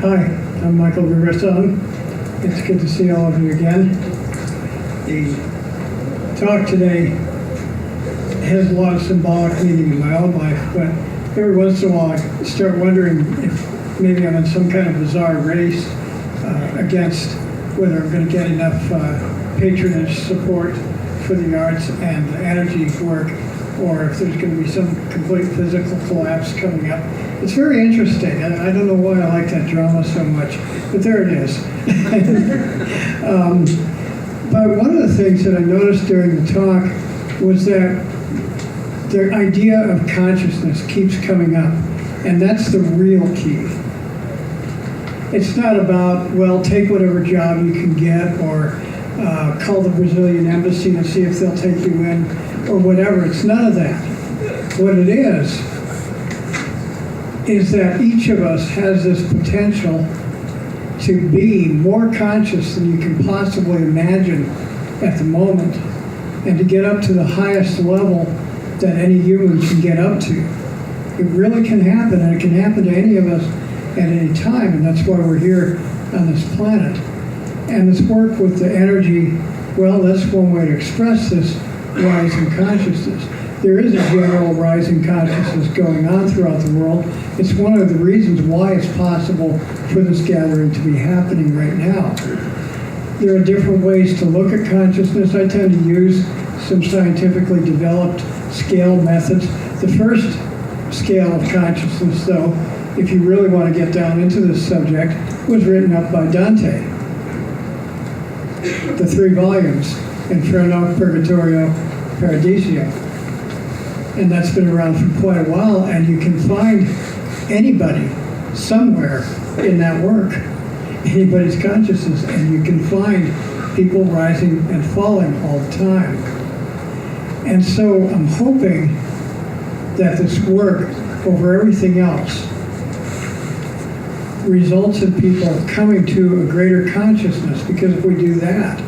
Hi, I'm Michael Riversong. It's good to see all of you again. The talk today has a lot of symbolic meaning in my own life, but every once in a while I start wondering if maybe I'm in some kind of bizarre race against whether I'm going to get enough patronage support for the arts and the energy work, or if there's going to be some complete physical collapse coming up. It's very interesting, and I don't know why I like that drama so much, but there it is. But one of the things that I noticed during the talk was that the idea of consciousness keeps coming up, and that's the real key. It's not about, well, take whatever job you can get, or call the Brazilian embassy and see if they'll take you in, or whatever. It's none of that. What it is that each of us has this potential to be more conscious than you can possibly imagine at the moment, and to get up to the highest level that any human can get up to. It really can happen, and it can happen to any of us at any time, and that's why we're here on this planet. And this work with the energy, well, that's one way to express this rise in consciousness. There is a general rise in consciousness going on throughout the world. It's one of the reasons why it's possible for this gathering to be happening right now. There are different ways to look at consciousness. I tend to use some scientifically developed scale methods. The first scale of consciousness, though, if you really want to get down into this subject, was written up by Dante. The 3 volumes, Inferno, Purgatorio, Paradiso. And that's been around for quite a while, and you can find anybody somewhere in that work, anybody's consciousness, and you can find people rising and falling all the time. And so I'm hoping that this work over everything else results in people coming to a greater consciousness, because if we do that,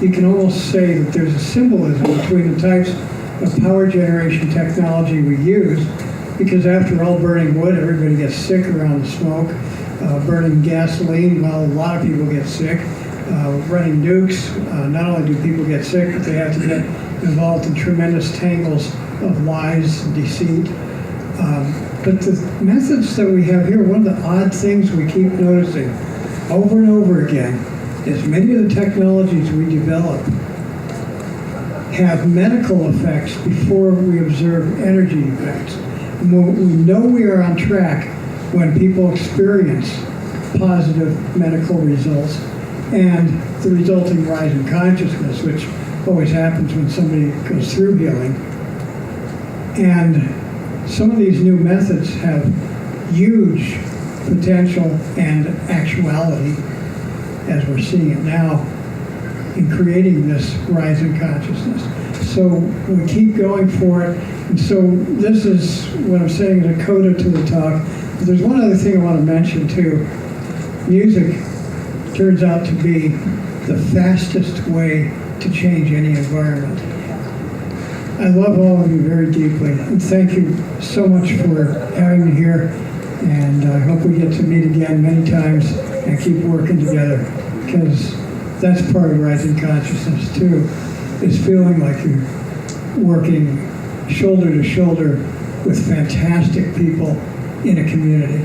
you can almost say that there's a symbolism between the types of power generation technology we use, because after all, burning wood, everybody gets sick around the smoke. Burning gasoline, well, a lot of people get sick. Running nukes, not only do people get sick, but they have to get involved in tremendous tangles of lies and deceit. But the methods that we have here, one of the odd things we keep noticing over and over again is many of the technologies we develop have medical effects before we observe energy effects. And we know we are on track when people experience positive medical results and the resulting rise in consciousness, which always happens when somebody goes through healing. And some of these new methods have huge potential and actuality, as we're seeing it now, in creating this rise in consciousness. So we keep going for it. And so this is what I'm saying is a coda to the talk. But there's one other thing I want to mention too. Music turns out to be the fastest way to change any environment. I love all of you very deeply, and thank you so much for having me here, and I hope we get to meet again many times and keep working together, because that's part of rising consciousness too, is feeling like you're working shoulder to shoulder with fantastic people in a community.